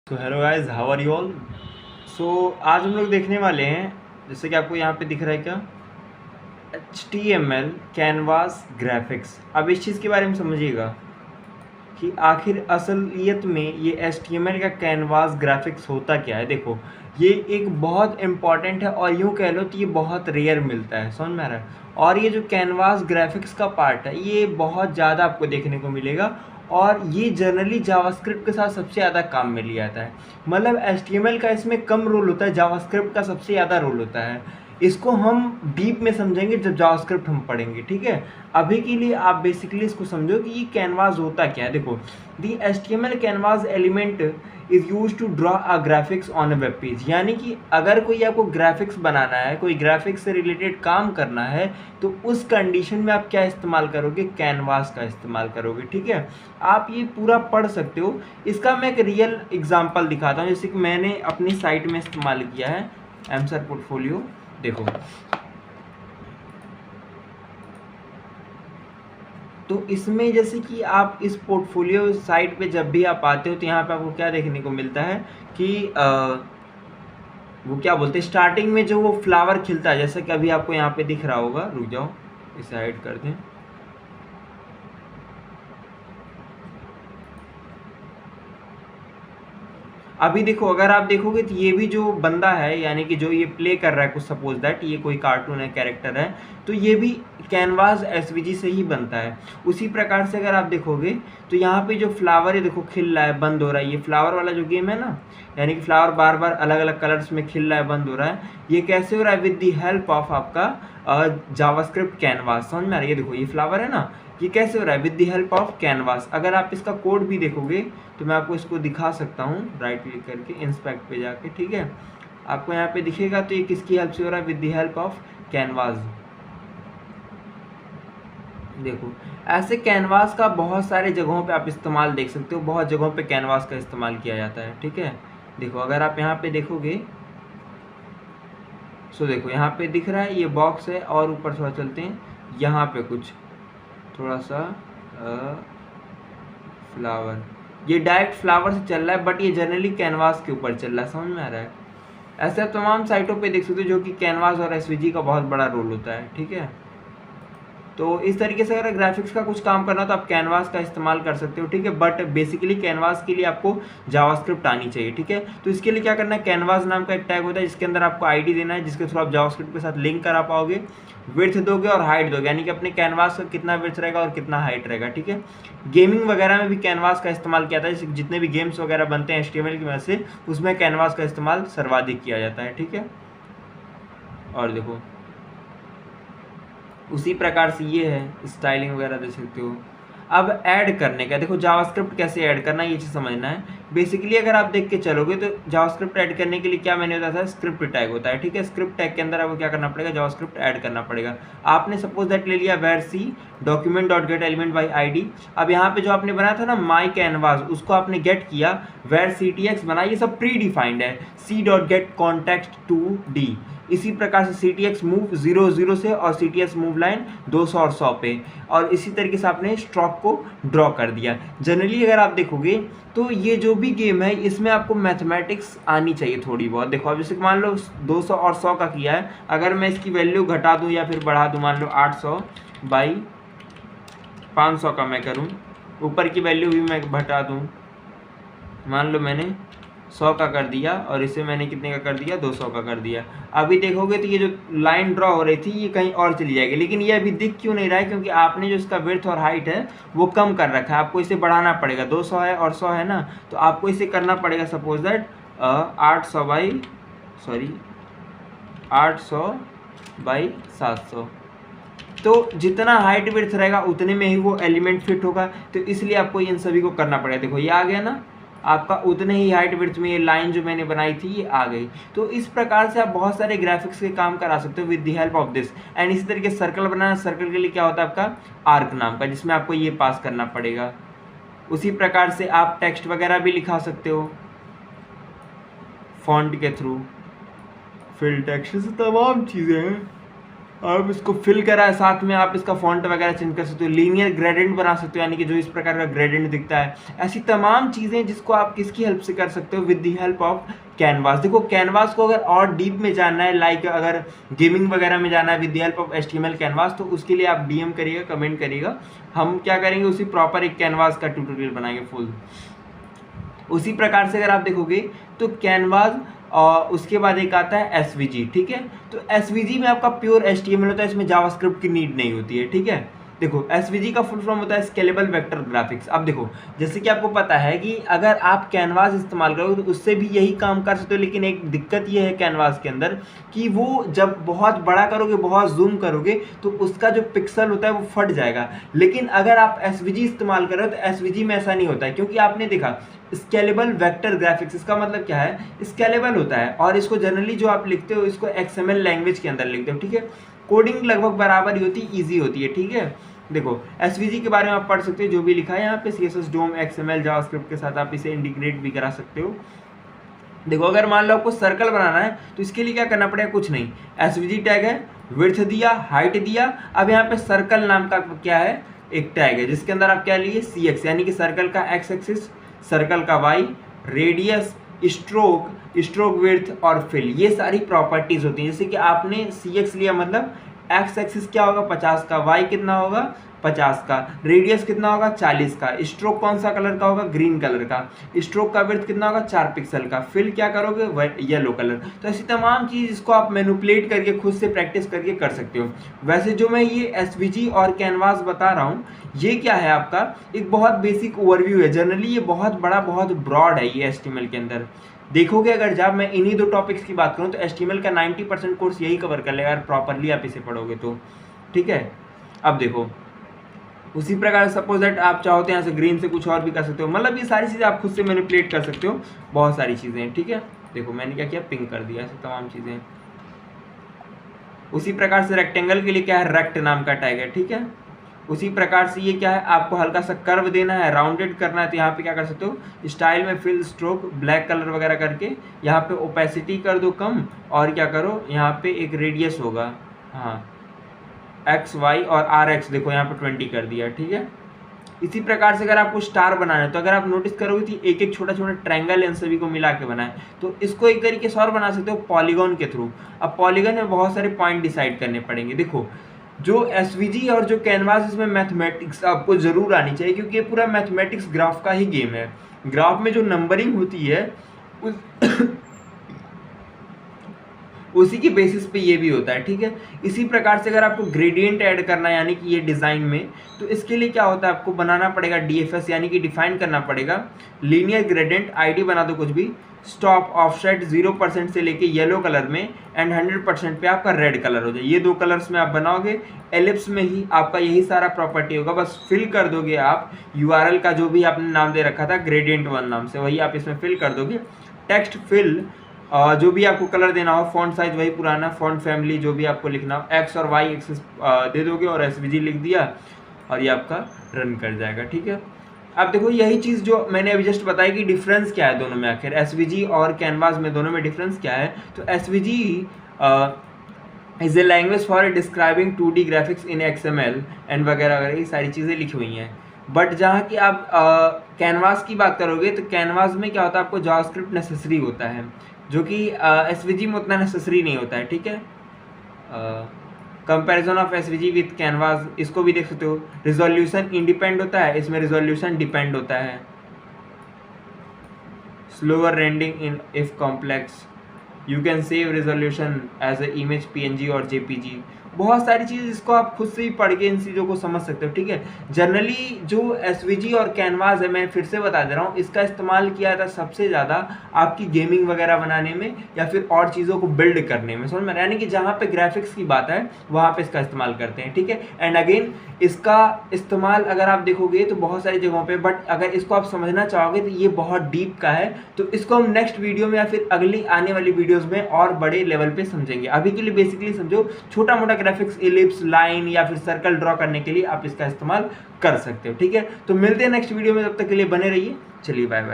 So hello guys, how are you all. So आज हम लोग देखने वाले हैं, जैसे कि आपको यहाँ पे दिख रहा है क्या, HTML कैनवास ग्राफिक्स। अब इस चीज़ के बारे में समझिएगा कि आखिर असलियत में ये HTML का कैनवास ग्राफिक्स होता क्या है। देखो, ये एक बहुत इम्पॉर्टेंट है और यूँ कह लो तो ये बहुत रेयर मिलता है, समझ में आ रहा है। और ये जो कैनवास ग्राफिक्स का पार्ट है ये बहुत ज़्यादा आपको देखने को मिलेगा और ये जनरली जावास्क्रिप्ट के साथ सबसे ज़्यादा काम में लिया जाता है। मतलब HTML का इसमें कम रोल होता है, जावास्क्रिप्ट का सबसे ज़्यादा रोल होता है। इसको हम डीप में समझेंगे जब जावास्क्रिप्ट हम पढ़ेंगे, ठीक है। अभी के लिए आप बेसिकली इसको समझो कि ये कैनवास होता क्या है। देखो, the HTML canvas element is use to draw a graphics on a web page. यानी कि अगर कोई आपको ग्राफिक्स बनाना है, कोई ग्राफिक्स से रिलेटेड काम करना है, तो उस कंडीशन में आप क्या इस्तेमाल करोगे, कैनवास का इस्तेमाल करोगे, ठीक है। आप ये पूरा पढ़ सकते हो। इसका मैं एक रियल एग्जांपल दिखाता हूँ, जैसे कि मैंने अपनी साइट में इस्तेमाल किया है एमसर पोर्टफोलियो। देखो, तो इसमें जैसे कि आप इस पोर्टफोलियो साइट पे जब भी आप आते हो तो यहाँ पे आपको क्या देखने को मिलता है कि वो क्या बोलते हैं, स्टार्टिंग में जो वो फ्लावर खिलता है, जैसे कि अभी आपको यहाँ पे दिख रहा होगा। रुक जाओ, इसे हाइड कर दें। अभी देखो, अगर आप देखोगे तो ये भी जो बंदा है, यानी कि जो ये प्ले कर रहा है, कुछ सपोज दैट ये कोई कार्टून है, कैरेक्टर है, तो ये भी कैनवास एसवीजी से ही बनता है। उसी प्रकार से अगर आप देखोगे तो यहाँ पे जो फ्लावर है, देखो खिल रहा है, बंद हो रहा है, ये फ्लावर वाला जो गेम है ना, यानी कि फ्लावर बार बार अलग अलग कलर्स में खिल रहा है, बंद हो रहा है, ये कैसे हो रहा है, विद दी हेल्प ऑफ आपका जावास्क्रिप्ट कैनवास। समझ में आ रही है। देखो, ये फ्लावर है ना, ये कैसे हो रहा है, with the help of canvas. अगर आप इसका कोड भी देखोगे तो मैं आपको इसको दिखा सकता हूँ, राइट क्लिक करके इंस्पेक्ट पे जाके, ठीक है। आपको यहाँ पे दिखेगा तो ये किसकी हेल्प से हो रहा है, with the help of canvas. देखो, ऐसे कैनवास का बहुत सारे जगहों पे आप इस्तेमाल देख सकते हो, बहुत जगहों पे कैनवास का इस्तेमाल किया जाता है, ठीक है। देखो, अगर आप यहाँ पे देखोगे, सो देखो यहाँ पे दिख रहा है ये बॉक्स है, और ऊपर थोड़ा चलते हैं, यहाँ पे कुछ थोड़ा सा फ्लावर, ये डायरेक्ट फ्लावर से चल रहा है, बट ये जनरली कैनवास के ऊपर चल रहा है। समझ में आ रहा है। ऐसे आप तमाम साइटों पे देख सकते हो जो कि कैनवास और एसवीजी का बहुत बड़ा रोल होता है, ठीक है। तो इस तरीके से अगर ग्राफिक्स का कुछ काम करना हो तो आप कैनवास का इस्तेमाल कर सकते हो, ठीक है। बट बेसिकली कैनवास के लिए आपको जावास्क्रिप्ट आनी चाहिए, ठीक है। तो इसके लिए क्या करना है, कैनवास नाम का एक टैग होता है जिसके अंदर आपको आईडी देना है, जिसके थ्रू आप जावास्क्रिप्ट के साथ लिंक करा पाओगे, विड्थ दोगे और हाइट दोगे, यानी कि अपने कैनवास का कितना विड्थ रहेगा और कितना हाइट रहेगा, ठीक है। गेमिंग वगैरह में भी कैनवास का इस्तेमाल किया जाता है, जैसे जितने भी गेम्स वगैरह बनते हैं HTML की वजह से, उसमें कैनवास का इस्तेमाल सर्वाधिक किया जाता है, ठीक है। और देखो, उसी प्रकार से ये है, स्टाइलिंग वगैरह देख सकते हो। अब ऐड करने का, देखो जावास्क्रिप्ट कैसे ऐड करना है ये चीज़ समझना है। बेसिकली अगर आप देख के चलोगे तो जावास्क्रिप्ट ऐड करने के लिए क्या मैंने बताया था, स्क्रिप्ट टैग होता है, ठीक है। स्क्रिप्ट टैग के अंदर आपको क्या करना पड़ेगा, जावास्क्रिप्ट ऐड करना पड़ेगा। आपने सपोज दैट ले लिया where c document dot gate element by ID। अब यहाँ पे जो आपने बनाया था ना माई कैनवास, उसको आपने गेट किया, where ctx बना, ये सब प्री डिफाइंड है, c dot get context to d। इसी प्रकार से ctx मूव 0 0 से और ctx मूव लाइन 200 और 100 पे, और इसी तरीके से आपने स्ट्रोक को ड्रॉ कर दिया। जनरली अगर आप देखोगे तो ये जो भी गेम है इसमें आपको मैथमेटिक्स आनी चाहिए थोड़ी बहुत। देखो, अब जैसे मान लो 200 और 100 का किया है, अगर मैं इसकी वैल्यू घटा दूं या फिर बढ़ा दूं, मान लो 800 बाई 500 का मैं करूं, ऊपर की वैल्यू भी मैं घटा दूं, मान लो मैंने 100 का कर दिया और इसे मैंने कितने का कर दिया, 200 का कर दिया। अभी देखोगे तो ये जो लाइन ड्रॉ हो रही थी ये कहीं और चली जाएगी, लेकिन ये अभी दिख क्यों नहीं रहा है, क्योंकि आपने जो इसका विड्थ और हाइट है वो कम कर रखा है। आपको इसे बढ़ाना पड़ेगा, 200 है और 100 है ना, तो आपको इसे करना पड़ेगा सपोज दैट 800 बाई 700। तो जितना हाइट विड्थ रहेगा उतने में ही वो एलिमेंट फिट होगा, तो इसलिए आपको इन सभी को करना पड़ेगा। देखो, ये आ गया ना आपका, उतने ही हाइट विड्थ में ये लाइन जो मैंने बनाई थी ये आ गई। तो इस प्रकार से आप बहुत सारे ग्राफिक्स के काम करा सकते हो with the help of this. And इसी तरीके सर्कल बनाना, सर्कल के लिए क्या होता है आपका आर्क नाम का, जिसमें आपको ये पास करना पड़ेगा। उसी प्रकार से आप टेक्स्ट वगैरह भी लिखा सकते हो फॉन्ट के थ्रू, फिल टेक्स्ट से तमाम चीज़ें हैं। आप इसको फिल करा है, साथ में आप इसका फॉन्ट वगैरह चेंज कर सकते हो, लीनियर ग्रेडियंट बना सकते हो यानी कि जो इस प्रकार का ग्रेडियंट दिखता है, ऐसी तमाम चीज़ें जिसको आप किसकी हेल्प से कर सकते हो, with the help of canvas. देखो कैनवास को अगर और डीप में जानना है, लाइक अगर गेमिंग वगैरह में जाना है with the help of HTML canvas, तो उसके लिए आप DM करिएगा, कमेंट करिएगा, हम क्या करेंगे उसी प्रॉपर एक कैनवास का ट्यूटोरियल बनाएंगे फुल। उसी प्रकार से अगर आप देखोगे तो कैनवास और उसके बाद एक आता है SVG, ठीक है। तो SVG में आपका प्योर HTML होता है, इसमें जावास्क्रिप्ट की नीड नहीं होती है, ठीक है। देखो SVG का फुल फॉर्म होता है स्केलेबल वेक्टर ग्राफिक्स। अब देखो जैसे कि आपको पता है कि अगर आप कैनवास इस्तेमाल करोगे तो उससे भी यही काम कर सकते हो, लेकिन एक दिक्कत ये है कैनवास के अंदर कि वो जब बहुत बड़ा करोगे, बहुत जूम करोगे तो उसका जो पिक्सल होता है वो फट जाएगा। लेकिन अगर आप SVG इस्तेमाल करो तो SVG में ऐसा नहीं होता है, क्योंकि आपने देखा स्केलेबल वेक्टर ग्राफिक्स, इसका मतलब क्या है, स्केलेबल होता है, और इसको जनरली जो आप लिखते हो इसको XML लैंग्वेज के अंदर लिखते हो, ठीक है। कोडिंग लगभग बराबर ही होती है, ईजी होती है, ठीक है। देखो SVG के बारे में आप पढ़ सकते हो, जो भी लिखा है यहाँ पे CSS DOM XML जावास्क्रिप्ट के साथ आप इसे इंटीग्रेट भी करा सकते हो। देखो अगर मान लो आपको सर्कल बनाना है तो इसके लिए क्या करना पड़ेगा, कुछ नहीं, SVG टैग है, विड्थ दिया, हाइट दिया, अब यहाँ पे सर्कल नाम का क्या है एक टैग है जिसके अंदर आप क्या लिए CX यानी कि सर्कल का X एक्सिस, सर्कल का Y, रेडियस, स्ट्रोक विड्थ और फिल, ये सारी प्रॉपर्टीज होती हैं। जैसे कि आपने CX लिया मतलब X एक्सिस क्या होगा 50 का, Y कितना होगा 50 का, रेडियस कितना होगा 40 का, स्ट्रोक कौन सा कलर का होगा ग्रीन कलर का, स्ट्रोक का विड्थ कितना होगा 4 पिक्सल का, फिल क्या करोगे येलो कलर। तो ऐसी तमाम चीज़ इसको आप मैनिपुलेट करके खुद से प्रैक्टिस करके कर सकते हो। वैसे जो मैं ये SVG और कैनवास बता रहा हूँ ये क्या है, आपका एक बहुत बेसिक ओवरव्यू है। जनरली ये बहुत बड़ा बहुत ब्रॉड है ये HTML के अंदर। देखोगे अगर जब मैं इन्हीं दो टॉपिक्स की बात करूं तो HTML का 90% कोर्स यही कवर कर लेगा अगर प्रॉपरली आप इसे पढ़ोगे तो, ठीक है। अब देखो उसी प्रकार सपोज दैट आप चाहो तो यहाँ से ग्रीन से कुछ और भी कर सकते हो, मतलब ये सारी चीज़ें आप खुद से मैनिपुलेट कर सकते हो, बहुत सारी चीज़ें, ठीक है। देखो मैंने क्या किया, पिंक कर दिया, ऐसे तमाम चीज़ें। उसी प्रकार से रेक्टेंगल के लिए क्या है, रेक्ट नाम का टैग है, ठीक है। उसी प्रकार से ये क्या है, आपको हल्का सा कर्व देना है, राउंडेड करना है, तो यहाँ पे क्या कर सकते हो, स्टाइल में फिल स्ट्रोक ब्लैक कलर वगैरह करके यहाँ पे ओपेसिटी कर दो कम, और क्या करो यहाँ पे एक रेडियस होगा, हाँ X Y और RX देखो यहाँ पे 20 कर दिया, ठीक है। इसी प्रकार से अगर आपको स्टार बनाना है तो अगर आप नोटिस करोगे तो एक एक छोटा छोटा ट्रायंगल इन सभी को मिला के बनाए, तो इसको एक तरीके से और बना सकते हो पॉलीगॉन के थ्रू। अब पॉलीगॉन में बहुत सारे पॉइंट डिसाइड करने पड़ेंगे। देखो जो SVG और जो कैनवास, इसमें मैथमेटिक्स आपको जरूर आनी चाहिए, क्योंकि ये पूरा मैथमेटिक्स ग्राफ का ही गेम है। ग्राफ में जो नंबरिंग होती है उसी की बेसिस पे ये भी होता है, ठीक है। इसी प्रकार से अगर आपको ग्रेडियंट ऐड करना है यानी कि ये डिज़ाइन में, तो इसके लिए क्या होता है, आपको बनाना पड़ेगा DFS यानी कि डिफाइन करना पड़ेगा लीनियर ग्रेडियंट, ID बना दो कुछ भी, स्टॉप ऑफसेट 0% से लेके येलो कलर में एंड 100% पे आपका रेड कलर हो जाए। ये दो कलर्स में आप बनाओगे, एलिप्स में ही आपका यही सारा प्रॉपर्टी होगा, बस फिल कर दोगे आप URL का जो भी आपने नाम दे रखा था Gradient1 नाम से, वही आप इसमें फिल कर दोगे। टेक्स्ट फिल जो भी आपको कलर देना हो, फॉन्ट साइज वही पुराना, फॉन्ट फैमिली जो भी आपको लिखना हो, X और Y एक्सिस दे दोगे और SVG लिख दिया और ये आपका रन कर जाएगा, ठीक है। अब देखो यही चीज़ जो मैंने अभी जस्ट बताई कि डिफरेंस क्या है दोनों में, आखिर SVG और कैनवास में दोनों में डिफरेंस क्या है। तो SVG is a language for describing 2D graphics in XML and वगैरह वगैरह, ये सारी चीज़ें लिखी हुई हैं। बट जहाँ की आप कैनवास की बात करोगे तो कैनवास में क्या होता है, आपको जावास्क्रिप्ट नेसेसरी होता है, जो कि SVG में उतना नेसेसरी नहीं होता है, ठीक है। Comparison of SVG with canvas, इसको भी देख सकते हो। रिजोल्यूशन इंडिपेंड होता है, इसमें रिजोल्यूशन डिपेंड होता है। Slower rendering in if complex, you can save resolution as a image PNG और JPG, बहुत सारी चीज़ इसको आप खुद से ही पढ़ के इन चीज़ों को समझ सकते हो, ठीक है। जनरली जो SVG और कैनवास है, मैं फिर से बता दे रहा हूँ, इसका इस्तेमाल किया था सबसे ज़्यादा आपकी गेमिंग वगैरह बनाने में या फिर और चीज़ों को बिल्ड करने में, समझ में, यानी कि जहाँ पे ग्राफिक्स की बात है वहाँ पे इसका इस्तेमाल करते हैं, ठीक है। एंड अगेन इसका इस्तेमाल अगर आप देखोगे तो बहुत सारी जगहों पे, बट अगर इसको आप समझना चाहोगे तो ये बहुत डीप का है, तो इसको हम नेक्स्ट वीडियो में या फिर अगली आने वाली वीडियोस में और बड़े लेवल पे समझेंगे। अभी के लिए बेसिकली समझो, छोटा मोटा ग्राफिक्स, एलिप्स, लाइन या फिर सर्कल ड्रॉ करने के लिए आप इसका इस्तेमाल कर सकते हो, ठीक है। तो मिलते हैं नेक्स्ट वीडियो में, तब तक के लिए बने रहिए, चलिए बाय बाय।